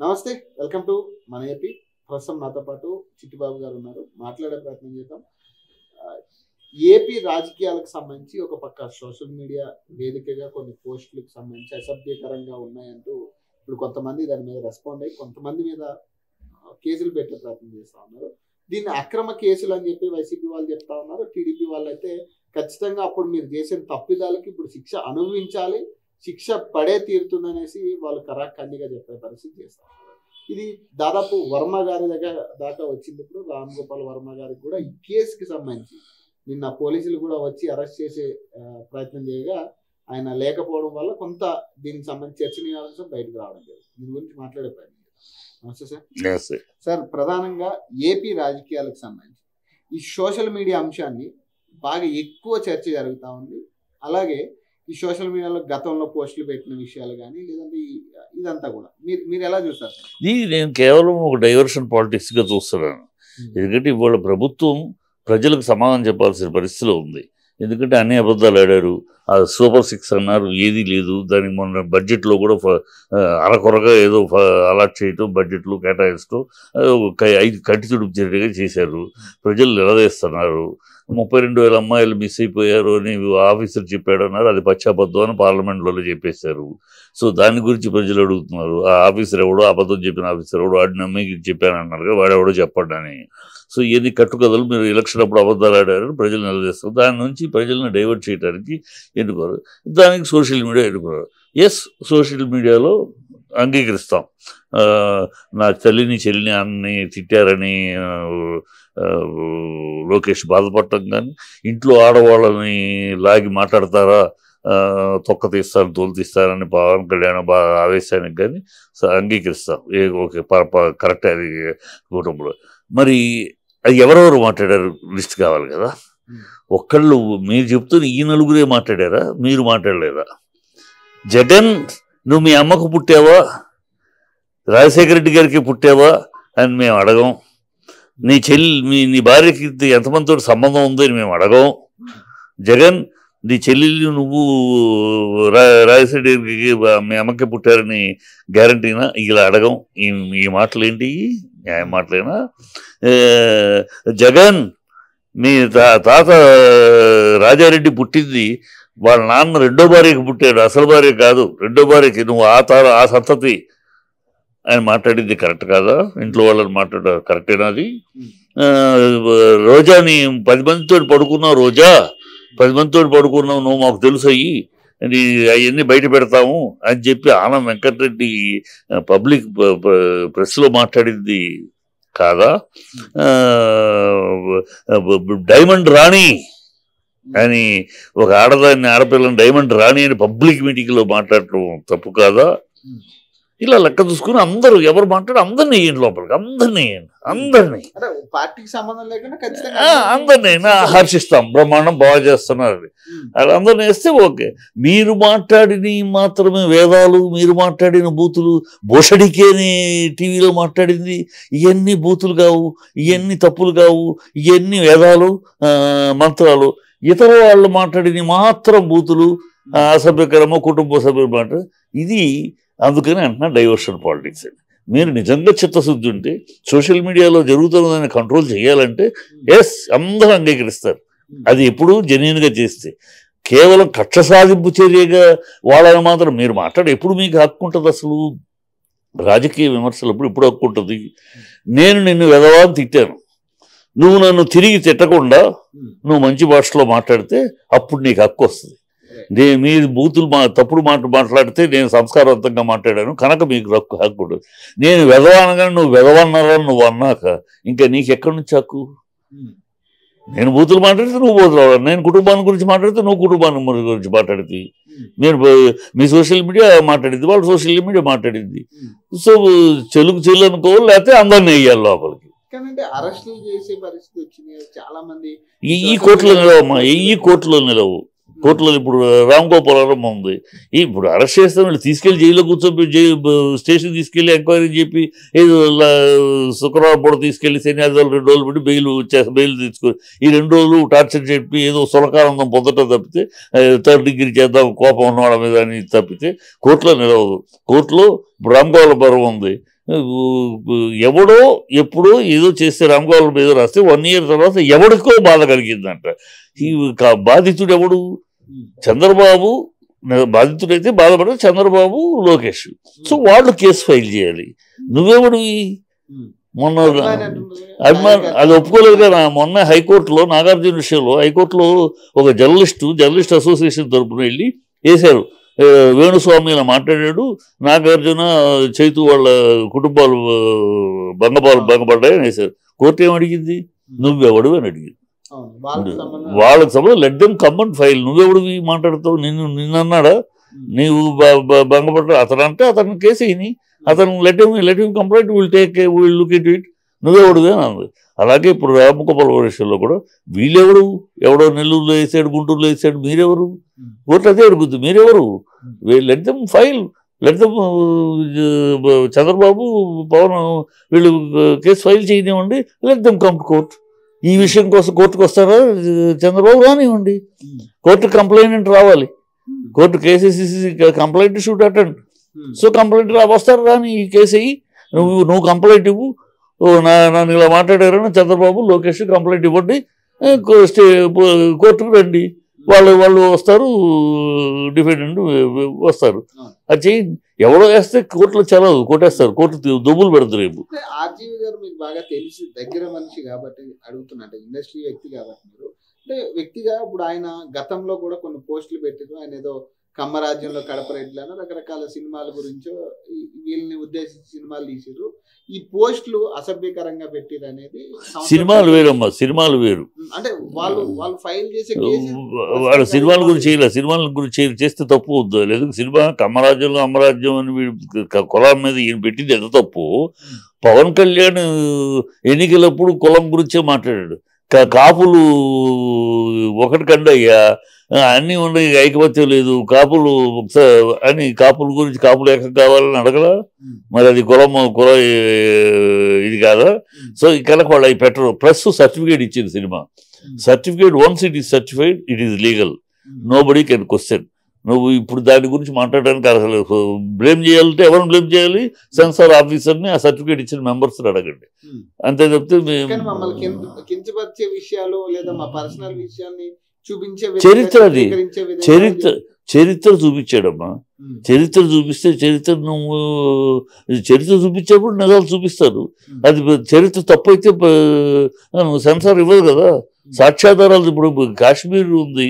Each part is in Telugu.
నమస్తే, వెల్కమ్ టు మన ఏపీ. ప్రస్తుతం నాతో పాటు చిట్టిబాబు గారు ఉన్నారు. మాట్లాడే ప్రయత్నం చేద్దాం. ఏపీ రాజకీయాలకు సంబంధించి ఒక పక్క సోషల్ మీడియా వేదికగా కొన్ని పోస్టులకు సంబంధించి అసభ్యకరంగా ఉన్నాయంటూ ఇప్పుడు కొంతమంది దాని మీద రెస్పాండ్ అయ్యి కొంతమంది మీద కేసులు పెట్టే ప్రయత్నం చేస్తూ ఉన్నారు. దీన్ని అక్రమ కేసులు అని చెప్పి వైసీపీ వాళ్ళు చెప్తా ఉన్నారు. టీడీపీ వాళ్ళు అయితే ఖచ్చితంగా అప్పుడు మీరు చేసిన తప్పిదాలకి ఇప్పుడు శిక్ష అనుభవించాలి, శిక్ష పడే తీరుతుందనేసి వాళ్ళు కరాఖండిగా చెప్పే పరిస్థితి చేస్తారు. ఇది దాదాపు వర్మ గారి దాకా వచ్చింది. ఇప్పుడు రామ్ గోపాల్ వర్మ గారికి కూడా ఈ కేసుకి సంబంధించి నిన్న పోలీసులు కూడా వచ్చి అరెస్ట్ చేసే ప్రయత్నం చేయగా ఆయన లేకపోవడం వల్ల కొంత దీనికి సంబంధించి చర్చనీయాంశం బయటకు రావడం జరిగింది. దీని గురించి మాట్లాడే ప్రయత్నం చేద్దాం. నమస్తే సార్. సార్, ప్రధానంగా ఏపీ రాజకీయాలకు సంబంధించి ఈ సోషల్ మీడియా అంశాన్ని బాగా ఎక్కువ చర్చ జరుగుతూ ఉంది. అలాగే ఈ సోషల్ మీడియాలో గతంలో పోస్టులు పెట్టిన విషయాలు కానీ లేదంటే ఇదంతా కూడా మీరు ఎలా చూస్తారు? ఇది నేను కేవలం ఒక డైవర్షన్ పాలిటిక్స్గా చూస్తున్నాను. ఎందుకంటే ఇవాళ ప్రభుత్వం ప్రజలకు సమాధానం చెప్పాల్సిన పరిస్థితిలో ఉంది. ఎందుకంటే అన్ని అబద్ధాలు ఆడారు. ఆ సూపర్ 6 అన్నారు, ఏదీ లేదు. దానికి మొన్న బడ్జెట్లో కూడా అరకొరగా ఏదో అలాట్ చేయటం, బడ్జెట్లు కేటాయించడం 5 కంటి తుడుపు చర్యగా చేశారు. ప్రజలు నిలదీస్తున్నారు. 32,000 అమ్మాయిలు మిస్ అయిపోయారు అని ఆఫీసర్ చెప్పాడు అన్నారు. అది పచ్చాబద్ధం అని పార్లమెంట్లో చెప్పేశారు. సో దాని గురించి ప్రజలు అడుగుతున్నారు. ఆ ఆఫీసర్ ఎవడో, అబద్ధం చెప్పిన ఆఫీసర్ ఎవడో, వాడిని అమ్మాయికి చెప్పానన్నారు, వాడెవడో చెప్పండి అని. సో ఇవన్నీ కట్టుకథలు, మీరు ఎలక్షన్ అప్పుడు అబద్ధాలు ఆడారని ప్రజలు నిలదీస్తారు. దాని నుంచి ప్రజలను డైవర్ట్ చేయడానికి ఎన్నుకోరు. దానికి సోషల్ మీడియా ఎన్నుకోరు. ఎస్, సోషల్ మీడియాలో అంగీకరిస్తాం. నా తల్లిని చెల్లిని అన్ని తిట్టారని లోకేష్ బాధపడటం కానీ, ఇంట్లో ఆడవాళ్ళని లాగి మాట్లాడతారా, తొక్క తీస్తారు, తోలు తీస్తారని పవన్ కళ్యాణ్ ఆవేశానికి కానీ అంగీకరిస్తాం. Okay, correct. అది కుటుంబంలో మరి అది ఎవరెవరు మాట్లాడారు లిస్ట్ కావాలి కదా. ఒక్కళ్ళు మీరు చెప్తున్న ఈ నలుగురే మాట్లాడారా? మీరు మాట్లాడలేదా? జగన్, నువ్వు మీ అమ్మకు పుట్టావా, రాజశేఖర రెడ్డి గారికి పుట్టావా అని మేము అడగం. నీ నీ భార్యకి ఎంతమందితో సంబంధం ఉందో అని మేము అడగం. జగన్, నీ చెల్లెలు నువ్వు రాజశేఖర రెడ్డికి మీ అమ్మకి పుట్టారని గ్యారంటీనా? ఇలా అడగం. ఈ మాటలు ఏంటి? న్యాయం మాటలేనా? జగన్, మీ తాత రాజారెడ్డి పుట్టింది వాళ్ళ నాన్న రెండో భార్యకి పుట్టాడు, అసలు భార్య కాదు, రెండో భార్యకి. నువ్వు ఆ సంతతి ఆయన మాట్లాడింది కరెక్ట్ కాదా? ఇంట్లో వాళ్ళని మాట్లాడారు కరెక్టేనా? అది రోజాని 10 మందితో పడుకున్నావు, రోజా 10 మందితో పడుకున్నావు, నువ్వు మాకు తెలుసు అయ్యి అవన్నీ బయట పెడతాము అని చెప్పి ఆనం వెంకటరెడ్డి పబ్లిక్ ప్రెస్లో మాట్లాడింది కాదా? డైమండ్ రాణి అని ఒక ఆడపిల్లని డైమండ్ రాణి అని పబ్లిక్ మీటింగ్లో మాట్లాడటం తప్పు కాదా? ఇలా లెక్క చూసుకుని అందరూ ఎవరు మాట్లాడి అందరినీ వేయండి లోపలికి, అందరినీ పార్టీకి సంబంధం లేకుండా అందరినీ హర్షిస్తాం. బ్రహ్మాండం బాగా చేస్తున్నారు. అలా అందరినీ వేస్తే ఓకే. మీరు మాట్లాడిన మాత్రమే వేదాలు, మీరు మాట్లాడిన బూతులు, భోషడికేని టీవీలో మాట్లాడింది ఇవన్నీ బూతులు కావు, ఇవన్నీ తప్పులు కావు, ఇవన్నీ వేదాలు మంత్రాలు. ఇతర వాళ్ళు మాట్లాడిన మాత్రం బూతులు, అసభ్యకరమో కుటుంబ సభ్యులు మాట. ఇది అందుకని అంటున్నా డైవర్షన్ పాలిటిక్స్ అని. మీరు నిజంగా చిత్తశుద్ధి ఉంటే సోషల్ మీడియాలో జరుగుతున్నదాన్ని కంట్రోల్ చేయాలంటే ఎస్, అందరూ అంగీకరిస్తారు. అది ఎప్పుడు జెన్యూన్గా చేస్తే. కేవలం కక్ష సాధింపు చర్యగా వాళ్ళని మాత్రం మీరు మాట్లాడి ఎప్పుడు మీకు హక్కు ఉంటుంది? అసలు రాజకీయ విమర్శలప్పుడు ఎప్పుడు హక్కు ఉంటుంది? నేను నిన్ను వెధవాన్ని తిట్టాను, నువ్వు నన్ను తిరిగి తిట్టకుండా నువ్వు మంచి భాషలో మాట్లాడితే అప్పుడు నీకు హక్కు వస్తుంది. మీరు బూతులు తప్పుడు మాట్లాడితే నేను సంస్కారవంతంగా మాట్లాడాను కనుక మీకు హక్కు ఉంటుంది. నేను వెధవనగానే నువ్వు వెధవన్నారని నువ్వు అన్నాక ఇంకా నీకు ఎక్కడి నుంచి హక్కు? నేను బూతులు మాట్లాడితే నువ్వు బూతులు, నేను కుటుంబాన్ని గురించి మాట్లాడితే నువ్వు కుటుంబాన్ని గురించి మాట్లాడితే, నేను మీ సోషల్ మీడియా మాట్లాడింది, వాళ్ళు సోషల్ మీడియా మాట్లాడింది. సో చెల్లు అనుకోవాలి, లేకపోతే అందరినీ వేయాలి లోపలికి. ఈ కోర్టులో నిలవమ్మా, ఈ కోర్టులో నిలవు. కోర్టులో ఇప్పుడు రామ్ గోపాల్ ఉంది. ఇప్పుడు అరెస్ట్ చేస్తాం, వీళ్ళు తీసుకెళ్లి జైల్లో కూర్చోబెట్టి స్టేషన్ తీసుకెళ్లి ఎంక్వైరీ చెప్పి ఏదో శుక్రవారం పూట తీసుకెళ్లి శని ఆదివారం 2 రోజులు పెట్టి బెయిల్ తీసుకొని ఈ 2 రోజులు టార్చర్ చెప్పి ఏదో సులకానందం పొందటం తప్పితే, 3rd డిగ్రీ చేద్దాం కోపం ఉన్నవాళ్ళ మీద అని తప్పితే కోర్టులో నిలవదు. కోర్టులో ఇప్పుడు రామ్ గోపాల్ ఉంది, ఎవడో ఎప్పుడో ఏదో చేస్తే రామగోపాల్ ఏదో రాస్తే 1 year తర్వాత ఎవడికో బాధ కలిగిందంట. ఈ బాధితుడు ఎవడు? చంద్రబాబు బాధితుడైతే బాధపడదు చంద్రబాబు, లోకేష్. సో వాళ్ళు కేసు ఫైల్ చేయాలి. నువ్వెవడివి? మొన్న అది ఒప్పుకోలేదు కదా. మొన్న హైకోర్టులో నాగార్జున విషయంలో హైకోర్టులో ఒక జర్నలిస్ట్ అసోసియేషన్ తరపున వెళ్ళి వేశారు. వేణుస్వామి ఇలా మాట్లాడాడు, నాగార్జున చైతు వాళ్ళ కుటుంబాలు భంగపడ్డాయని వేశారు. కోర్టు ఏమడిగింది? నువ్వెవడు అని అడిగింది. వాళ్ళకి సంబంధం let them come and file. నువ్వెవడివి మాట్లాడతావు? నిన్నన్నాడా నీవు భంగపడ్డా? అతనంటే అతను కేసు అయినాయి, అతను let him complaint, will look it it. నువ్వెవడుగా అని అన్నది. అలాగే ఇప్పుడు రామగోపాల్ విషయంలో కూడా వీళ్ళెవడు? ఎవడో నెల్లూరులో వేసాడు, గుంటూరులో వేసాడు, మీరెవరు? కోర్టు అదే అడుగుద్ది, మీరెవరు? Let them file, let them Chandrababu, Pawan వీళ్ళు కేసు ఫైల్ చేయనివ్వండి, let them come to court. ఈ విషయం కోసం కోర్టుకు వస్తారా చంద్రబాబు? రానివ్వండి. కోర్టు కంప్లైంట్ రావాలి, court KCC complaint should attend. So complaint వస్తారు, రాని ఈ కేసు అయ్యి నువ్వు కంప్లైంట్ ఇవ్వు. నన్ను ఇలా మాట్లాడారని చంద్రబాబు, లోకేష్ కంప్లైంట్ ఇవ్వండి, కోర్టుకు రండి. వాళ్ళు వస్తారు, డిఫెండెంట్ వస్తారు. అది చేయండి. ఎవడో వేస్తే కోర్టులో చలదు, కొట్టేస్తారు, కోర్టు దుమ్ములు పెడతారు. రేపు ఆర్జీవి గారు మీకు బాగా తెలిసి దగ్గర మనిషి కాబట్టి అడుగుతున్నట్టు, ఇండస్ట్రీ వ్యక్తి కాబట్టి మీరు అంటే వ్యక్తిగా ఇప్పుడు ఆయన గతంలో కూడా కొన్ని పోస్టులు పెట్టారు. ఆయన ఏదో కమ్మరాజ్యంలో కడప రెడ్లను రకరకాల సినిమాల గురించో వీళ్ళని ఉద్దేశించి సినిమాలు తీసారు. ఈ పోస్టులు అసభ్యకరంగా పెట్టిరు అనేది సినిమాలు వేరమ్మా, సినిమాలు వేరు. అంటే వాళ్ళు ఫైల్ చేసే వాళ్ళు సినిమాల గురించి చేయలేదు. సినిమాల గురించి చేస్తే తప్పు వద్దు లేదు. సినిమా కమ్మరాజ్యంలో అమ్మరాజ్యం అని కులం మీద ఈయన పెట్టింది ఎంత తప్పు. పవన్ కళ్యాణ్ ఎన్నికలప్పుడు కులం గురించే మాట్లాడాడు. కాపులు ఒకటి కండయ్యా, అన్నీ ఉన్నాయి, ఐకమత్యం లేదు, కాపులు అని కాపుల గురించి కాపులు ఎక్కడ కావాలని అడగలా? మరి అది కుల ఇది కాదా? సో కనుక వాళ్ళు అవి పెట్టరు. ప్లస్ సర్టిఫికేట్ ఇచ్చింది cinema. Certificate once it is certified, it is legal, nobody can question. నువ్వు ఇప్పుడు దాని గురించి మాట్లాడడానికి అసలు బ్లేమ్ చేయాలంటే ఎవరిని బ్లేమ్ చేయాలి? సెన్సార్ ఆఫీసర్ని, ఆ సర్టిఫికేట్ ఇచ్చిన మెంబర్స్ అడగండి. అంతే చెప్తే కించపరిచే విషయాలు లేదా మా పర్సనల్ విషయాన్ని చూపించే చరిత్ర చూపించాడమ్మా. చరిత్ర చూపిస్తే చరిత్ర చూపించేప్పుడు నిజాలు చూపిస్తారు. అది చరిత్ర తప్పు అయితే సెన్సార్ ఇవ్వదు కదా. సాక్ష్యాధారాలు ఇప్పుడు కాశ్మీర్ ఉంది,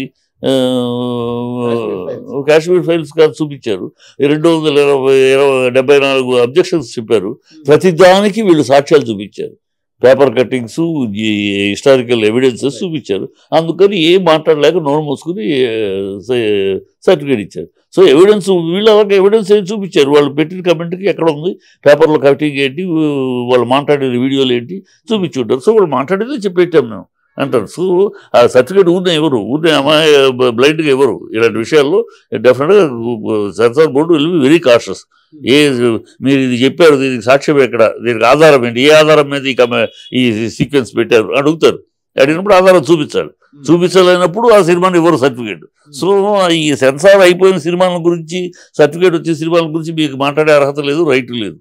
కాశ్మీర్ ఫైల్స్ కాదు చూపించారు. 274 అబ్జెక్షన్స్ చెప్పారు. ప్రతిదానికి వీళ్ళు సాక్ష్యాలు చూపించారు, పేపర్ కట్టింగ్స్, హిస్టారికల్ ఎవిడెన్సెస్ చూపించారు. అందుకని ఏం మాట్లాడలేక నోరు మూసుకుని సర్టిఫికేట్ ఇచ్చారు. సో ఎవిడెన్స్ వీళ్ళు అలాగే ఎవిడెన్స్ ఏం చూపించారు. వాళ్ళు పెట్టిన కమెంట్కి ఎక్కడ ఉంది, పేపర్లో కటింగ్ ఏంటి, వాళ్ళు మాట్లాడిన వీడియోలు ఏంటి చూపించుంటారు. సో వాళ్ళు మాట్లాడేది చెప్పేటాం మేము అంటారు. సో ఆ సర్టిఫికేట్ ఊరినే అమ్మాయి బ్లైండ్గా ఎవరు ఇలాంటి విషయాల్లో డెఫినెట్గా censor board will be very cautious. మీరు ఇది చెప్పారు, దీనికి సాక్ష్యం ఎక్కడ, దీనికి ఆధారం ఏంటి, ఏ ఆధారం మీద ఈ సీక్వెన్స్ పెట్టారు అడుగుతారు. అడిగినప్పుడు ఆధారం చూపించలేనప్పుడు ఆ సినిమాని ఇవ్వరు సర్టిఫికేట్. సో ఈ సెన్సార్ అయిపోయిన సినిమాల గురించి, సర్టిఫికేట్ వచ్చే సినిమాల గురించి మీకు మాట్లాడే అర్హత లేదు, రైట్ లేదు.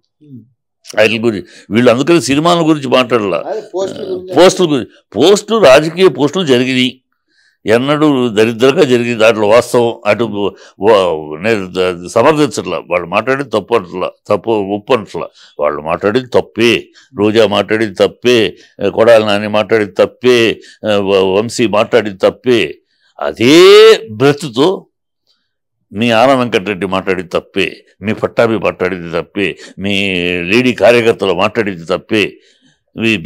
వాటి గురించి వీళ్ళు అందుకని సినిమాల గురించి మాట్లాడాల. పోస్టుల గురించి, పోస్టులు రాజకీయ పోస్టులు జరిగినాయి, ఎన్నడూ దరిద్రంగా జరిగింది. దాంట్లో వాస్తవం అటు సమర్థించట్లా. వాళ్ళు మాట్లాడింది తప్పు ఒప్పు అంటలా. వాళ్ళు మాట్లాడింది తప్పే, రోజా మాట్లాడింది తప్పే, కొడాలి నాని మాట్లాడింది తప్పే, వంశీ మాట్లాడింది తప్పే. అదే బ్రెత్తో మీ ఆనంద వెంకటరెడ్డి మాట్లాడింది తప్పే, మీ పట్టాభి మాట్లాడింది తప్పే, మీ లేడీ కార్యకర్తలు మాట్లాడింది తప్పే,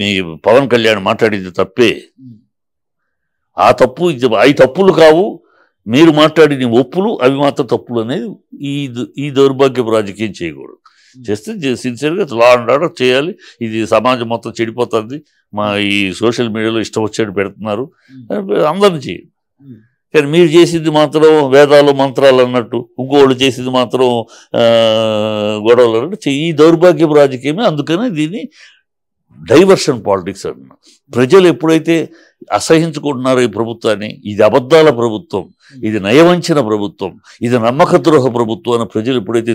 మీ పవన్ కళ్యాణ్ మాట్లాడింది తప్పే. ఆ తప్పులు కావు, మీరు మాట్లాడిన ఒప్పులు అవి మాత్రం తప్పులు అనేది ఈ దౌర్భాగ్యపు రాజకీయం చేయకూడదు. చేస్తే సిన్సియర్గా లా అండ్ ఆర్డర్ చేయాలి. ఇది సమాజం మొత్తం చెడిపోతుంది. ఈ సోషల్ మీడియాలో ఇష్టం వచ్చేట్టు పెడుతున్నారు, అందరిని చేయండి. కానీ మీరు చేసింది మాత్రం వేదాలు మంత్రాలు అన్నట్టు, ఇంకోళ్ళు చేసింది మాత్రం గొడవలు అన్నట్టు ఈ దౌర్భాగ్యపు రాజకీయమే. అందుకనే దీన్ని డైవర్షన్ పాలిటిక్స్ అంటున్నాం. ప్రజలు ఎప్పుడైతే అసహించుకుంటున్నారో ఈ ప్రభుత్వాన్ని, ఇది అబద్ధాల ప్రభుత్వం, ఇది నయవంచిన ప్రభుత్వం, ఇది నమ్మక ద్రోహ ప్రభుత్వం అని ప్రజలు ఎప్పుడైతే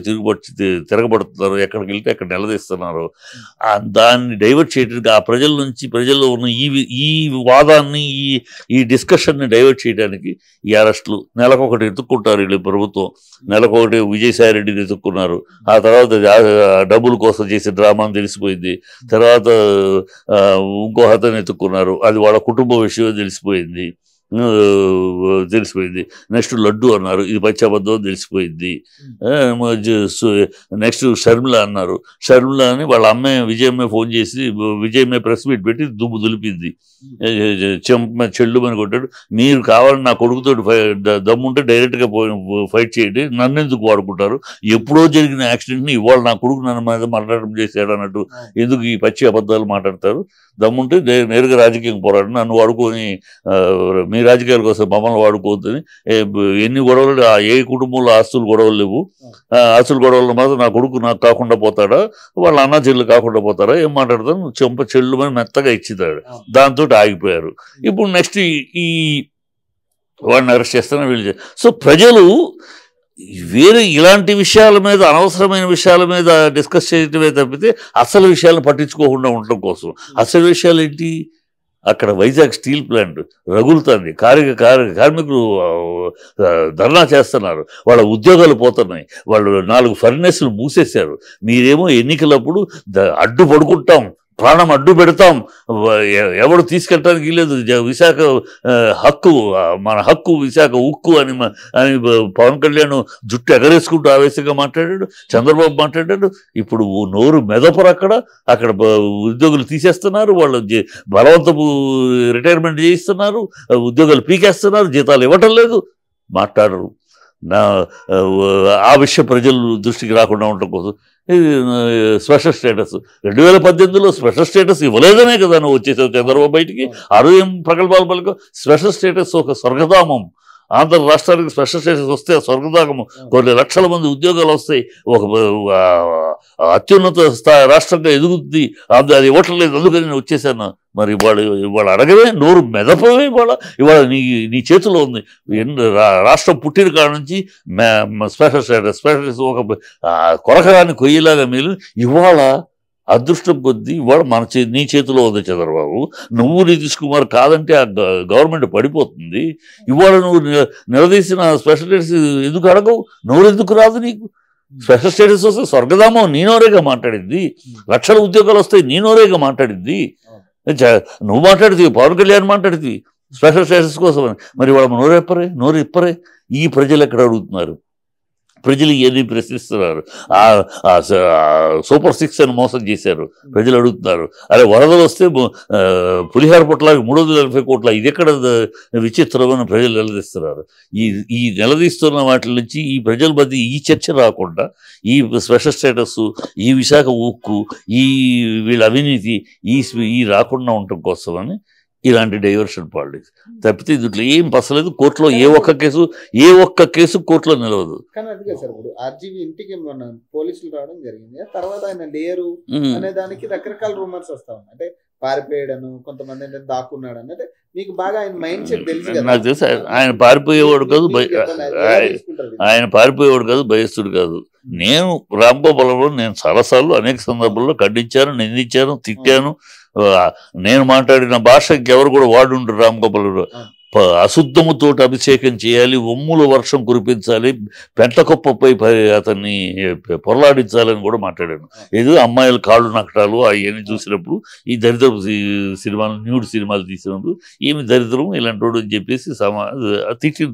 తిరగబడుతున్నారో, ఎక్కడికి వెళ్తే అక్కడ నిలదీస్తున్నారో, దాన్ని డైవర్ట్ చేయడానికి, ఆ ప్రజల నుంచి ప్రజల్లో ఉన్న ఈ వాదాన్ని, ఈ డిస్కషన్ని డైవర్ట్ చేయడానికి ఈ అరెస్టులు నెలకొకటి ఎత్తుక్కుంటారు. వీళ్ళు ప్రభుత్వం నెలకొకటి విజయసాయి రెడ్డిని ఎత్తుక్కున్నారు. ఆ తర్వాత డబ్బుల కోసం చేసే డ్రామా అని తెలిసిపోయింది. తర్వాత ఇంకో అతను ఎత్తుక్కున్నారు, అది వాళ్ళ కుటుంబ విషయం తెలిసిపోయింది. నెక్స్ట్ లడ్డు అన్నారు, ఇది పచ్చాబద్ధం తెలిసిపోయింది. నెక్స్ట్ షర్మిల అన్నారు, షర్మిల అని వాళ్ళ అమ్మాయి విజయమ్మ ఫోన్ చేసి విజయమ్మ ప్రెస్ మీట్ పెట్టి దుమ్ము దులిపింది. చెల్లు అని కొట్టాడు. మీరు కావాలని నా కొడుకుతో దమ్ముంటే డైరెక్ట్గా ఫైట్ చేయండి, నన్ను ఎందుకు వాడుకుంటారు? ఎప్పుడో జరిగిన యాక్సిడెంట్ని ఇవాళ నా కొడుకు నన్ను మీద మాట్లాడడం చేశాడు అన్నట్టు ఎందుకు ఈ పచ్చి అబద్ధాలు మాట్లాడతారు? దమ్ముంటే నేరుగా రాజకీయం పోరాడు, నన్ను వాడుకొని మీ రాజకీయాల కోసం మమ్మల్ని వాడుకోవద్దని. ఎన్ని గొడవలు, ఏ కుటుంబంలో ఆస్తులు గొడవలు లేవు. ఆస్తుల గొడవలు మాత్రం నా కొడుకు నాకు కాకుండా పోతాడా, వాళ్ళ అన్న చెల్లు కాకుండా పోతారా, ఏం మాట్లాడతాను? చెంప చెల్లు అని మెత్తగా ఇచ్చితాడు. దాంతో ఆగిపోయారు. ఇప్పుడు నెక్స్ట్ ఈ వాడిని అరెస్ట్ చేస్తాను వీళ్ళు. సో ప్రజలు వేరే ఇలాంటి విషయాల మీద, అనవసరమైన విషయాల మీద డిస్కస్ చేయటమే తప్పితే అసలు విషయాలను పట్టించుకోకుండా ఉండటం కోసం. అసలు విషయాలు ఏంటి? అక్కడ వైజాగ్ స్టీల్ ప్లాంట్ రగులుతుంది, కార్మికులు ధర్నా చేస్తున్నారు, వాళ్ళ ఉద్యోగాలు పోతున్నాయి, వాళ్ళు 4 ఫర్నెస్లు మూసేశారు. మీరేమో ఎన్నికలప్పుడు అడ్డు పడుకుంటాం, ప్రాణం అడ్డు పెడతాం, ఎవడు తీసుకెళ్ళటానికి లేదు, విశాఖ హక్కు, మన హక్కు విశాఖ ఉక్కు అని పవన్ కళ్యాణ్ జుట్టు ఎగరేసుకుంటూ ఆవేశంగా మాట్లాడాడు, చంద్రబాబు మాట్లాడాడు. ఇప్పుడు నోరు మెదపరు. అక్కడ ఉద్యోగులు తీసేస్తున్నారు, వాళ్ళు బలవంతపు రిటైర్మెంట్ చేయిస్తున్నారు, ఉద్యోగాలు పీకేస్తున్నారు, జీతాలు ఇవ్వటం లేదు, మాట్లాడరు. ఆ విషయం ప్రజలు దృష్టికి రాకుండా ఉండటం కోసం స్పెషల్ స్టేటస్ 2018లో స్పెషల్ స్టేటస్ ఇవ్వలేదనే కదా నువ్వు వచ్చేసావు చంద్రబాబు బయటికి. ఏం ప్రగల్భాలు పలుకు? స్పెషల్ స్టేటస్ ఒక స్వర్గధామం. ఆంధ్ర రాష్ట్రానికి స్పెషల్ స్టేటస్ వస్తే కొన్ని 1 లక్షల మంది ఉద్యోగాలు వస్తాయి, ఒక అత్యున్నత రాష్ట్రంగా ఎదుగుతుంది. అది ఇవ్వటం లేదు, అందుకని నేను వచ్చేసాను. మరి ఇవాళ అడగవే, నోరు మెదపవే. ఇవాళ నీ చేతిలో ఉంది. రాష్ట్రం పుట్టిన కాడ నుంచి స్పెషల్ స్టేటస్ ఒక కొరకరాన్ని కొయ్యేలాగా మీరు ఇవాళ అదృష్టం కొద్దీ ఇవాళ నీ చేతిలో ఉంది చంద్రబాబు. నువ్వు నితీష్ కుమార్ కాదంటే ఆ గవర్నమెంట్ పడిపోతుంది. ఇవాళ నువ్వు నిలదీసిన స్పెషల్ స్టేటస్ ఎందుకు అడగవు? నోరు ఎందుకు రాదు నీకు? స్పెషల్ స్టేటస్ వస్తే స్వర్గధామం నీనోరేగా మాట్లాడింది, లక్షల ఉద్యోగాలు వస్తాయి నీనోరేగా మాట్లాడింది. నువ్వు మాట్లాడితే పవన్ కళ్యాణ్ మాట్లాడితే స్పెషల్ స్టేటస్ కోసం అని. మరి వాళ్ళు నోరు ఇప్పరే. ఈ ప్రజలు ఎక్కడ అడుగుతున్నారు? ప్రజలు ఇవన్నీ ప్రశ్నిస్తున్నారు. సూపర్ 6 అని మోసం చేశారు, ప్రజలు అడుగుతున్నారు. అరే వరదలు వస్తే పులిహార పొట్లాకి 340 కోట్ల, ఇది ఎక్కడ విచిత్రమని ప్రజలు నిలదీస్తున్నారు. ఈ నిలదీస్తున్న వాటి నుంచి ఈ ప్రజల మధ్య ఈ చర్చ రాకుండా, ఈ స్పెషల్ స్టేటస్, ఈ విశాఖ ఉక్కు, వీళ్ళ అవినీతి ఈ రాకుండా ఉండటం కోసమని ఇలాంటి డైవర్షన్ పాలిటిక్స్ తప్పితే దీంట్లో ఏం పసలేదు. కోర్టులో ఏ ఒక్క కేసు కోర్టులో నిలవదు. కానీ అదిగా సార్, ఇప్పుడు ఆర్జీవి ఇంటికి మన పోలీసులు రావడం జరిగింది, తర్వాత ఆయన లేరు అనే దానికి రకరకాల రూమర్స్ వస్తా ఉన్నాయి. అంటే పారిపోయాడను, కొంతమంది అంటే దాక్కున్నాడని. అంటే మీకు బాగా ఆయన మైండ్ సెట్ తెలుసు కదా? నాకు తెలుసు. ఆయన పారిపోయేవాడు కాదు, భయస్తుడు కాదు. నేను రాంగోపాలంలో నేను చాలాసార్లు అనేక సందర్భాల్లో ఖండించాను, నిందించాను, తిట్టాను. నేను మాట్లాడిన భాష ఇంకెవరు కూడా వాడుంటారు. రాంగోపాలంలో అశుద్ధముతో అభిషేకం చేయాలి, ఒమ్ముల వర్షం కురిపించాలి, పెంటకొప్పపై అతన్ని పొరలాడించాలని కూడా మాట్లాడాను. ఏదో అమ్మాయిల కాళ్ళు నక్కటాలు అవన్నీ చూసినప్పుడు, ఈ దరిద్రపు సినిమాలు, న్యూడ్ సినిమాలు తీసినప్పుడు ఏమి దరిద్రం ఇలాంటి వాడు అని చెప్పేసి తిట్టి,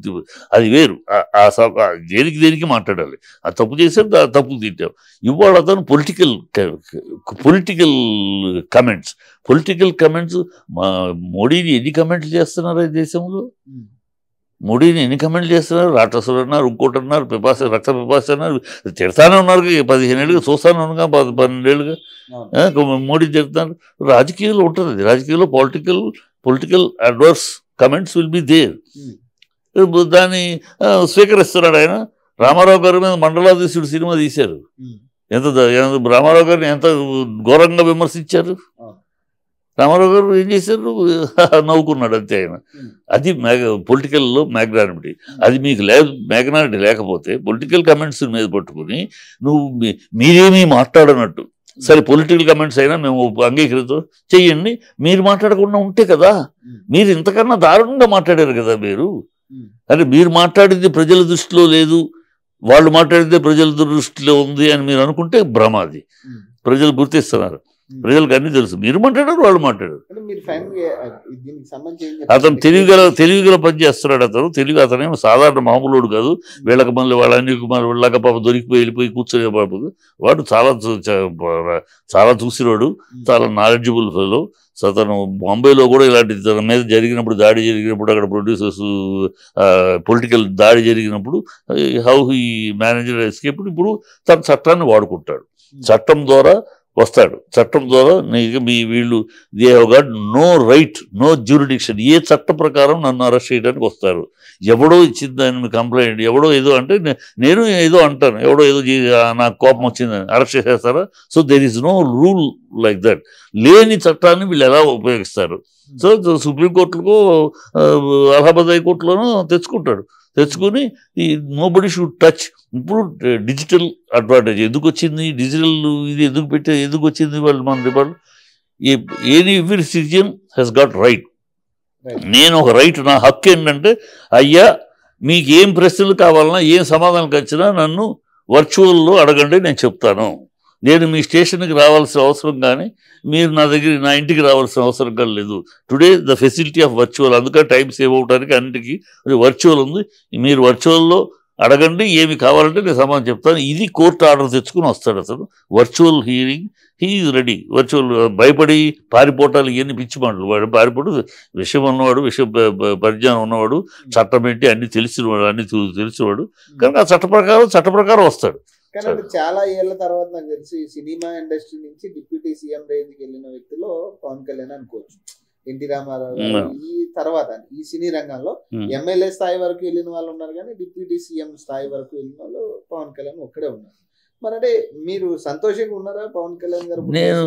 అది వేరు. దేనికి మాట్లాడాలి. ఆ తప్పు చేశాడు, ఆ తప్పు తిట్టాం. ఇవాళ అతను పొలిటికల్ కమెంట్స్ మోడీని ఎన్ని కమెంట్లు చేస్తున్నారు ఈ దేశంలో? మోడీని ఎన్ని కమెంట్లు చేస్తున్నారు? రాక్షసుడు అన్నారు, ఇంకోటి అన్నారు, రక్త పిపాస అన్నారు, తిడతానే ఉన్నారు. 15 ఏళ్ళుగా చూస్తానే ఉన్నాగా, 12 ఏళ్ళుగా మోడీ తిడుతున్నారు. రాజకీయాల్లో ఉంటుంది అది. రాజకీయాల్లో political adverse comments will be there. దాన్ని స్వీకరిస్తున్నాడు ఆయన. రామారావు గారి మీద మండలాధీశుడు సినిమా తీశారు. రామారావు గారిని ఎంత ఘోరంగా విమర్శించారు. రామారావు గారు ఏం చేశారు, నవ్వుకున్నాడు అంతే ఆయన. అది పొలిటికల్లో మ్యాగ్నానిటీ. అది మీకు మ్యాగ్నానిటీ లేకపోతే పొలిటికల్ కమెంట్స్ మీద పట్టుకుని నువ్వు మీరేమీ మాట్లాడనట్టు, సరే పొలిటికల్ కమెంట్స్ అయినా మేము అంగీకరితో చెయ్యండి, మీరు మాట్లాడకుండా ఉంటే కదా. మీరు ఇంతకన్నా దారుణంగా మాట్లాడారు కదా మీరు. అంటే మీరు మాట్లాడింది ప్రజల దృష్టిలో లేదు, వాళ్ళు మాట్లాడితే ప్రజల దృష్టిలో ఉంది అని మీరు అనుకుంటే భ్రమ. అది ప్రజలు గుర్తిస్తున్నారు, ప్రజలకు అన్ని తెలుసు. మీరు మాట్లాడారు, వాళ్ళు మాట్లాడారు. అతను తెలివిగల పని చేస్తున్నాడు. అతనేమో సాధారణ మామూలుడు కాదు. వీళ్ళకి మళ్ళీ వాళ్ళ అనిల్ కుమార్ వీళ్ళగా పాప దొరికిపోయి వెళ్ళిపోయి కూర్చొని పాప వాడు చాలా చూసినాడు, చాలా నాలెడ్జబుల్ ఫెలో. అతను బాంబేలో కూడా ఇలాంటి తన మీద జరిగినప్పుడు, దాడి జరిగినప్పుడు, అక్కడ ప్రొడ్యూసర్స్ పొలిటికల్ దాడి జరిగినప్పుడు హౌ హీ మేనేజర్ ఎస్కేప్. ఇప్పుడు తన చట్టాన్ని వాడుకుంటాడు, చట్టం ద్వారా వస్తాడు. చట్టం ద్వారా వీళ్ళు they have got no right, no jurisdiction. ఏ చట్ట ప్రకారం నన్ను అరెస్ట్ చేయడానికి వస్తారు? ఎవడో ఇచ్చింది దాన్ని కంప్లైంట్, ఎవడో ఏదో అంటే నేను ఏదో అంటాను, ఎవడో ఏదో నాకు కోపం వచ్చిందని అరెస్ట్ చేసేస్తారా? So there is no rule like that. లేని చట్టాన్ని వీళ్ళు ఎలా ఉపయోగిస్తారు? సో సుప్రీంకోర్టులకు, అలహాబాద్ హైకోర్టులోనూ తెచ్చుకుని ఈ నోబడి షుడ్ టచ్. ఇప్పుడు డిజిటల్ అడ్వాంటేజ్ ఎందుకు వచ్చింది, డిజిటల్ ఇది ఎందుకు వచ్చింది వాళ్ళు మన every citizen has got right. నేను ఒక రైట్, నా హక్కు ఏంటంటే, అయ్యా మీకు ఏం ప్రశ్నలు కావాలన్నా, ఏం సమాధానం వచ్చినా నన్ను వర్చువల్లో అడగండి, నేను చెప్తాను. నేను మీ స్టేషన్కి రావాల్సిన అవసరం కానీ మీరు నా ఇంటికి రావాల్సిన అవసరం కానీ లేదు. Today the facility of virtual, అందుకని టైం సేవ్ అవడానికి అన్నిటికీ వర్చువల్ ఉంది. మీరు వర్చువల్లో అడగండి, ఏమి కావాలంటే నేను సమాధానం చెప్తాను. ఇది కోర్టు ఆర్డర్ తెచ్చుకుని వస్తాడు అతను. Virtual hearing he is ready. Virtual భయపడి పారిపోవటాలు ఇవన్నీ పిచ్చి మాటలు. వాడు పారిపోడు, విషయం ఉన్నవాడు, పరిజ్ఞానం ఉన్నవాడు, చట్టం ఏంటి అన్ని తెలిసినవాడు కనుక ఆ చట్ట ప్రకారం వస్తాడు. కానీ చాలా ఏళ్ల తర్వాత నాకు తెలిసి సినిమా ఇండస్ట్రీ నుంచి డిప్యూటీ సీఎం రేంజ్కి వెళ్ళిన వ్యక్తిలో పవన్ కళ్యాణ్ అనుకోవచ్చు. ఎన్టీ రామారావు ఈ తర్వాత ఈ సినీ రంగంలో ఎమ్మెల్యే స్థాయి వరకు వెళ్ళిన వాళ్ళు ఉన్నారు, కానీ డిప్యూటీ సీఎం స్థాయి వరకు వెళ్ళిన వాళ్ళు పవన్ కళ్యాణ్ ఒక్కడే ఉన్నారు. మరి అంటే మీరు సంతోషంగా ఉన్నారా పవన్ కళ్యాణ్ గారు? నేను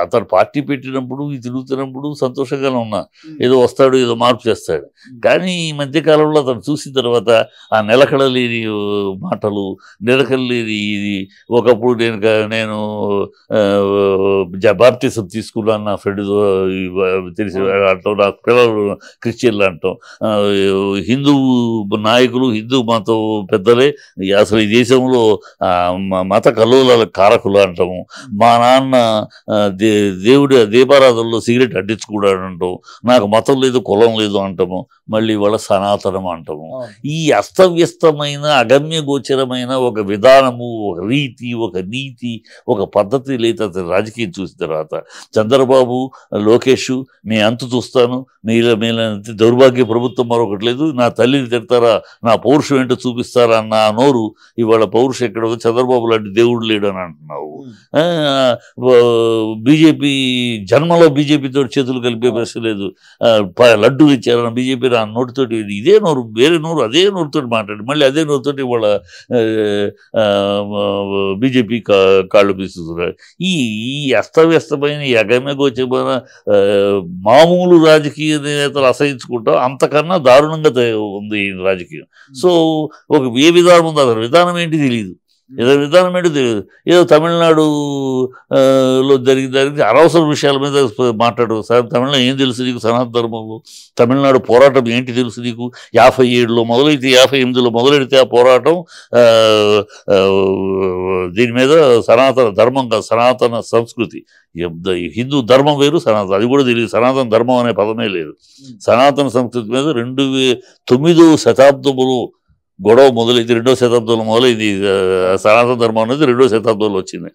అతను పార్టీ పెట్టినప్పుడు తిరుగుతున్నప్పుడు సంతోషంగానే ఉన్నా. ఏదో వస్తాడు, ఏదో మార్పు చేస్తాడు. కానీ ఈ మధ్యకాలంలో అతను చూసిన తర్వాత ఆ నిలకడలేని మాటలు, నిలకడలేని ఇది. ఒకప్పుడు నేను బాప్తిజం తీసుకున్నాను నా ఫ్రెండ్ తెలిసి అంటాం, నాకు పిల్లలు క్రిస్టియన్లు అంటాం, హిందూ నాయకులు, హిందూ మతం పెద్దలే అసలు ఈ దేశంలో మత కల్లోలాల కారకులు అంటాము. మా నాన్న దేవుడి దీపారాధనలో సిగరెట్ అడ్డించుకున్నాడు అంటాం. నాకు మతం లేదు, కులం లేదు అంటాము. మళ్ళీ వాళ్ళ సనాతనం అంటాము. ఈ అస్తవ్యస్తమైన అగమ్య గోచరమైన ఒక విధానము, ఒక రీతి, ఒక నీతి, ఒక పద్ధతి లేదు అతని రాజకీయం చూసిన తర్వాత. చంద్రబాబు, లోకేష్ మీ అంతు చూస్తాను, మీల దౌర్భాగ్య ప్రభుత్వం మరొకటి లేదు, నా తల్లిని తిడతారా, నా పౌరుషం ఏంటో చూపిస్తారా అన్న నోరు ఇవాళ పౌరుషం ఎక్కడ? చంద్రబాబు లాంటి దేవుడు లేడు అని అంటున్నావు. బీజేపీ జన్మలో బీజేపీతో చేతులు కలిపే ప్రశ్న లేదు. లడ్డూలు ఇచ్చారన్న బీజేపీ ఆ నోటితోటి, ఇదే నోరు, వేరే నోరు, అదే నోటితో మాట్లాడి మళ్ళీ అదే నోటితోటి వాళ్ళ బీజేపీ కాళ్ళు పీస్తున్నారు. ఈ అస్తవ్యస్తమైన ఈ అగమ్యగోచరమైన మామూలు రాజకీయ నేతలు అసహించుకుంటాం, అంతకన్నా దారుణంగా ఉంది ఈ రాజకీయం. సో ఏ విధానం ఉందో అసలు విధానం ఏంటి తెలియదు, ఏదో విధానం ఏంటో తెలియదు. ఏదో తమిళనాడులో జరిగింది అనవసర విషయాల మీద మాట్లాడు. తమిళనాడు ఏం తెలుసు నీకు? సనాతన ధర్మంలో తమిళనాడు పోరాటం ఏంటి తెలుసు నీకు? 57లో మొదలైతే 58లో మొదలెడితే ఆ పోరాటం దీని మీద సనాతన ధర్మం కాదు, సనాతన సంస్కృతి. హిందూ ధర్మం వేరు, సనాతన అది కూడా తెలియదు. సనాతన ధర్మం అనే పదమే లేదు. సనాతన సంస్కృతి మీద 2009వ శతాబ్దంలో గొడవ మొదలైంది. 2వ శతాబ్దంలో మొదలైంది. సనాతన ధర్మం అనేది 2వ శతాబ్దంలో వచ్చింది.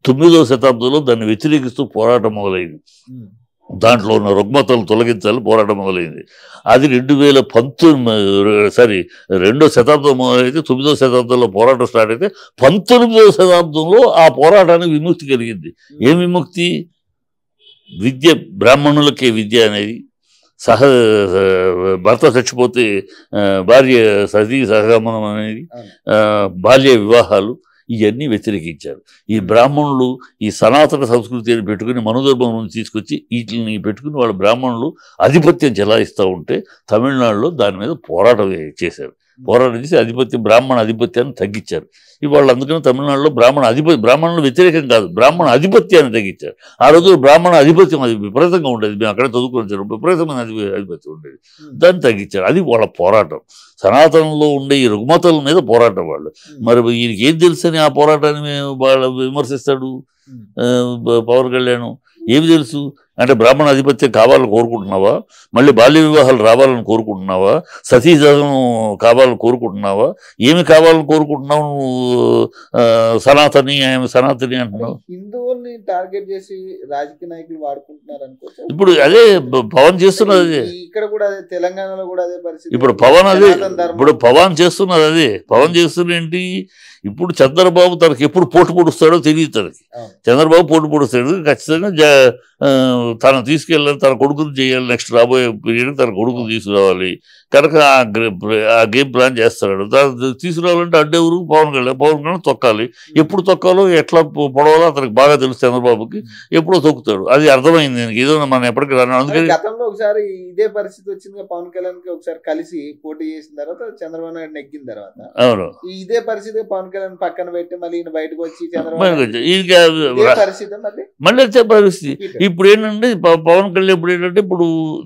9వ శతాబ్దంలో దాన్ని వ్యతిరేకిస్తూ పోరాటం మొదలైంది. దాంట్లో ఉన్న రుగ్మతలు తొలగించాలి పోరాటం మొదలైంది. అది 2వ శతాబ్దం మొదలైతే 9వ శతాబ్దంలో పోరాటం స్టార్ట్ అయితే 19వ శతాబ్దంలో ఆ పోరాటానికి విముక్తి కలిగింది. ఏం విముక్తి? విద్య, బ్రాహ్మణులకే విద్య అనేది, భర్త చచ్చిపోతే భార్య సతీ సహగమనం అనేది, బాల్య వివాహాలు, ఇవన్నీ వ్యతిరేకించారు. ఈ బ్రాహ్మణులు ఈ సనాతన సంస్కృతిని పెట్టుకుని మనుధర్మం నుంచి తీసుకొచ్చి వీటిని పెట్టుకుని వాళ్ళ బ్రాహ్మణులు ఆధిపత్యం చెలాయిస్తూ ఉంటే తమిళనాడులో దాని మీద పోరాటం చేశారు. పోరాటం చేసి బ్రాహ్మణ ఆధిపత్యాన్ని తగ్గించారు. ఇవాళ అందుకని తమిళనాడులో బ్రాహ్మణులు వ్యతిరేకం కాదు, బ్రాహ్మణ ఆధిపత్యాన్ని తగ్గించారు. ఆ రోజు బ్రాహ్మణ ఆధిపత్యం అది విపరీతంగా ఉండేది. మేము అక్కడ చదువుకుని విపరీతమైన ఆధిపత్యం ఉండేది, దాన్ని తగ్గించారు. అది వాళ్ళ పోరాటం. సనాతనంలో ఉండే ఈ రుగ్మతల మీద పోరాటం వాళ్ళు. మరి ఈయనకి ఏం తెలుసని ఆ పోరాటాన్ని వాళ్ళు విమర్శిస్తాడు పవన్ కళ్యాణ్? ఏమి తెలుసు అంటే బ్రాహ్మణ ఆధిపత్యం కావాలని కోరుకుంటున్నావా? మళ్ళీ బాల్య వివాహాలు రావాలని కోరుకుంటున్నావా? సతీజనం కావాలని కోరుకుంటున్నావా? ఏమి కావాలని కోరుకుంటున్నావు నువ్వు? సనాతని అంటున్నావు. హిందువుల్ని టార్గెట్ చేసి రాజకీయ నాయకులు వాడుకుంటున్నారు అనుకోవచ్చు. ఇప్పుడు అదే పవన్ చేస్తున్నది. ఇక్కడ కూడా అదే, తెలంగాణలో కూడా అదే పరిస్థితి. ఇప్పుడు పవన్ చేస్తున్నది అదే. పవన్ చేస్తున్న ఏంటి? ఇప్పుడు చంద్రబాబు తనకి ఎప్పుడు పోటు పొడుస్తాడో తెలియదు. తనకి చంద్రబాబు పోటు పొడుస్తాడు ఖచ్చితంగా. తను తీసుకెళ్ళాలి, తన కొడుకుని చేయాలి. నెక్స్ట్ రాబోయే పీరియడ్ తన కొడుకుని తీసుకురావాలి కనుక ఆ గేమ్ ప్లాన్ చేస్తాడు. దాన్ని తీసుకురావాలంటే అడ్డెవరు? పవన్ కళ్యాణ్ తొక్కాలి. ఎప్పుడు తొక్కాలో ఎట్లా పొడవాలో అతనికి బాగా తెలుసు. చంద్రబాబుకి ఎప్పుడో తొక్కుతాడు. అది అర్థమైంది దీనికి. ఏదో మనం ఎప్పటికీ రాను. అందుకని గతంలో ఒకసారి ఇదే పరిస్థితి వచ్చింది. పవన్ కళ్యాణ్ కి ఒకసారి కలిసి పోటీ చేసిన తర్వాత చంద్రబాబు నాయుడు నెగ్గిన తర్వాత అవును ఇదే పరిస్థితి పవన్ కళ్యాణ్ పక్కన పెట్టి మళ్ళీ ఈయన బయటకు వచ్చి మళ్ళీ వచ్చే పరిస్థితి. ఇప్పుడు ఏంటంటే పవన్ కళ్యాణ్ ఇప్పుడు ఏంటంటే ఇప్పుడు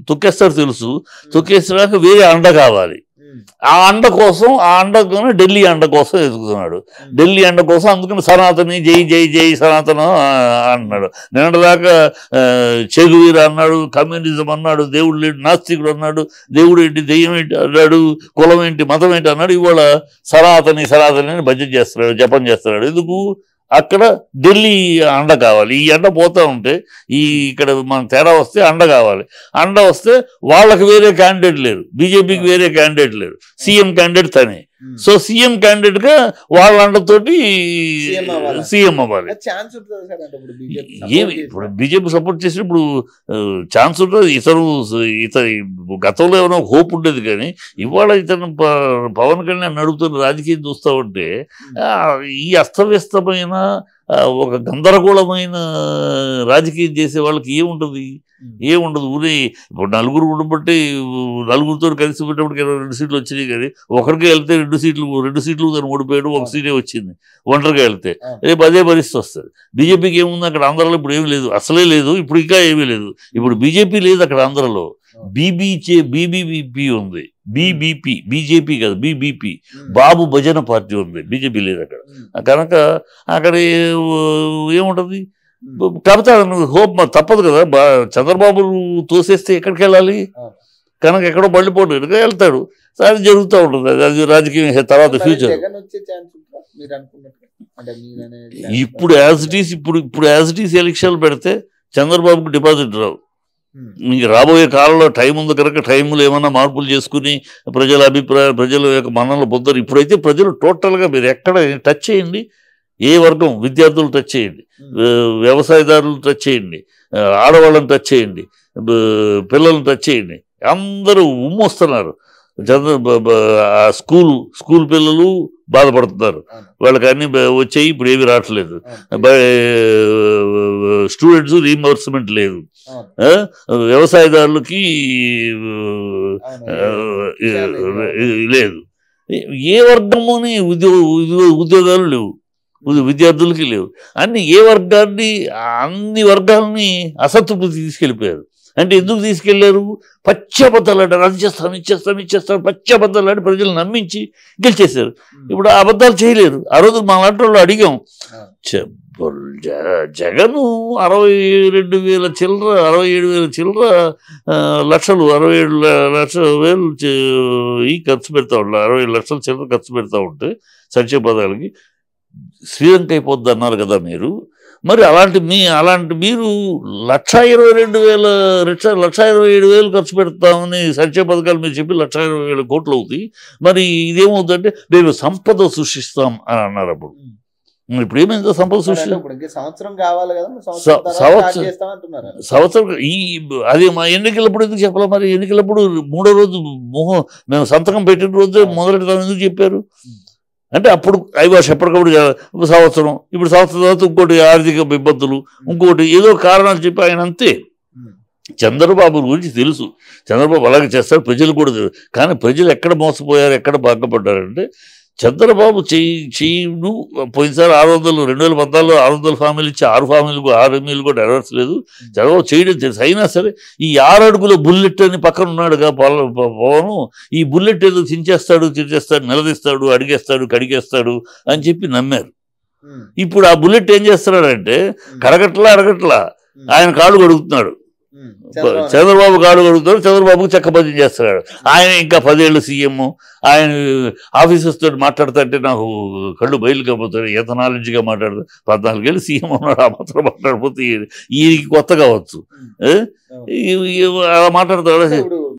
తొక్కేస్తారు తెలుసు. తొక్కేసాక వేరే అండ కావాలి. ఆ అండ కోసం ఢిల్లీ అండ కోసం ఎదుగుతున్నాడు. ఢిల్లీ అండ కోసం అందుకని సనాతని జై జై జై సనాతన అన్నాడు. నిన్నటిదాకా చెగువీర అన్నాడు, కమ్యూనిజం అన్నాడు, దేవుడు లేడు, నాస్తికుడు అన్నాడు, దేవుడు ఏంటి, దెయ్యం ఏంటి అన్నాడు, కులం ఏంటి, మతం ఏంటి అన్నాడు. ఇవాళ సనాతని అని భజన చేస్తున్నాడు, జపం చేస్తున్నాడు. ఎందుకు? అక్కడ ఢిల్లీ అండ కావాలి. ఈ అండ పోతూ ఉంటే ఇక్కడ మన తేడా వస్తే అండ కావాలి. అండ వస్తే వాళ్ళకి వేరే క్యాండిడేట్ లేరు, బీజేపీకి వేరే క్యాండిడేట్ లేరు. సీఎం క్యాండిడేట్ తనే. సో సీఎం క్యాండిడేట్ గా వాళ్ళ అండతోటి సీఎం అవ్వాలి. ఇప్పుడు బీజేపీ సపోర్ట్ చేసినప్పుడు ఛాన్స్ ఉంటుంది. గతంలో ఏమైనా హోప్ ఉండేది కానీ ఇవాళ ఇతను పవన్ కళ్యాణ్ నడుపుతున్న రాజకీయం చూస్తూ ఉంటే ఈ అస్తవ్యస్తమైన ఒక గందరగోళమైన రాజకీయం చేసే వాళ్ళకి ఏముంటుంది? ఊరే ఇప్పుడు నలుగురు ఉండబట్టి నలుగురితో కలిసి పెట్టేప్పటికి 2 సీట్లు వచ్చినాయి. కానీ ఒకరికి వెళ్తే 2 సీట్లు తను ఓడిపోయాడు, 1 సీటే వచ్చింది ఒంటరిగా వెళ్తే. రేపు అదే పరిస్థితి వస్తుంది. బీజేపీకి ఏముంది అక్కడ ఆంధ్రాలో? ఇప్పుడు ఏమి లేదు, అసలే లేదు. ఇప్పుడు ఇంకా ఏమీ లేదు. ఇప్పుడు బీజేపీ లేదు అక్కడ ఆంధ్రాలో. బీబీపీ ఉంది. బీజేపీ కాదు, బీబీపీ బాబు భజన పార్టీ ఉంది. బీజేపీ లేదు అక్కడ. కనుక అక్కడ ఏముంటుంది? కాకపోతే హోప్ తప్పదు కదా. చంద్రబాబు తోసేస్తే ఎక్కడికి వెళ్ళాలి? కనుక ఎక్కడో బళ్ళిపోటు వెళ్తాడు. అది జరుగుతూ ఉంటుంది. అది రాజకీయం తర్వాత ఫ్యూచర్. ఇప్పుడు యాజ్ ఇట్ ఈస్ ఎలక్షన్లు పెడితే చంద్రబాబుకు డిపాజిట్ రావు. ఇంక రాబోయే కాలంలో టైం ఉంది కనుక టైంలో ఏమన్నా మార్పులు చేసుకుని ప్రజల అభిప్రాయం, ప్రజల యొక్క మన్ననలు పొందరు. ఇప్పుడైతే ప్రజలు టోటల్గా మీరు ఎక్కడ టచ్ చేయండి, ఏ వర్గం విద్యార్థులు టచ్ చేయండి, వ్యవసాయదారులు టచ్ చేయండి, ఆడవాళ్ళని టచ్ చేయండి, పిల్లల్ని టచ్ చేయండి, అందరూ ఉమ్మొస్తున్నారు. స్కూల్ పిల్లలు బాధపడుతున్నారు. వాళ్ళకి అన్ని వచ్చాయి, ఇప్పుడు ఏమి రావట్లేదు. స్టూడెంట్స్ రీఎంబర్స్మెంట్ లేదు. వ్యవసాయదారులకి లేదు. ఏ వర్గముని ఉద్యోగాలు లేవు, విద్యార్థులకి లేవు. అన్ని వర్గాలని అసంతృప్తి తీసుకెళ్ళిపోయారు. అంటే ఎందుకు తీసుకెళ్లారు? పచ్చబద్దాలు అంటారు. అది ఇచ్చేస్తాను పచ్చబద్దాలు ప్రజలు నమ్మించి గెలిచేశారు. ఇప్పుడు ఆ అబద్ధాలు చేయలేరు. ఆ రోజు మా లాంటి వాళ్ళు అడిగాం, జగన్ 67,000 చిల్లర లక్షలు 67,000 ఈ ఖర్చు పెడతా ఉంటే 60 లక్షల చిల్లర ఖర్చు పెడతా ఉంటే సంక్షేమ పథకాలకి శ్రీలంక అయిపోద్ది అన్నారు కదా మీరు. మరి అలాంటి మీరు 1,27,000 ఖర్చు పెడతామని సంక్షేమ పథకాలు మీరు చెప్పి 1,20,000 కోట్లు అవుతాయి. మరి ఇదేమవుతుందంటే మేము సంపద సృష్టిస్తాం అని అన్నారు. అప్పుడు ఇప్పుడు ఏమైందో సంపద సంవత్సరం కావాలి కదా, సంవత్సరం అది మా ఎన్నికలప్పుడు ఎందుకు చెప్పాలి? మరి ఎన్నికలప్పుడు 3వ రోజు మేము సంతకం పెట్టిన రోజే మొదలెడతాం ఎందుకు చెప్పారు? అంటే అప్పుడు ఐవాష్ ఎప్పటికప్పుడు సంవత్సరం, ఇప్పుడు సంవత్సరం తర్వాత ఇంకోటి ఆర్థిక ఇబ్బందులు, ఇంకోటి ఏదో కారణాలు చెప్పి ఆయన అంతే. చంద్రబాబు గురించి తెలుసు, చంద్రబాబు అలాగే చేస్తాడు, ప్రజలు కూడా తెలుసు. కానీ ప్రజలు ఎక్కడ మోసపోయారు, ఎక్కడ బాధపడ్డారంటే చంద్రబాబు చెయ్యిను పోయినసారి 2014 600 హామీలు ఇచ్చి 6 హామీలు కూడా నెరవేర్చలేదు. చంద్రబాబు చేయడం తెలుసు. అయినా సరే ఈ 6 అడుగుల బుల్లెట్ అని పక్కన ఉన్నాడుగా పవను, ఈ బుల్లెట్ ఏదో చించేస్తాడు, నిలదీస్తాడు, అడిగేస్తాడు, కడిగేస్తాడు అని చెప్పి నమ్మారు. ఇప్పుడు ఆ బుల్లెట్ ఏం చేస్తున్నాడంటే అడగట్లా ఆయన కాళ్ళు కడుగుతున్నాడు, చంద్రబాబు కాళ్ళు కడుగుతాడు, చంద్రబాబుకు చక్కబద్ధం చేస్తున్నాడు. ఆయన ఇంకా 10 ఏళ్ళు సీఎం, ఆయన ఆఫీసర్స్ తోటి మాట్లాడుతుంటే నాకు కళ్ళు బయలు కాబోతాడు, ఎంత నాలెడ్జ్గా మాట్లాడుతాడు. 14 ఏళ్ళు సీఎం ఉన్నాడు, ఆ మాత్రం మాట్లాడిపోతే ఈయనకి కొత్త కావచ్చు, అలా మాట్లాడతాడు. ఇప్పుడు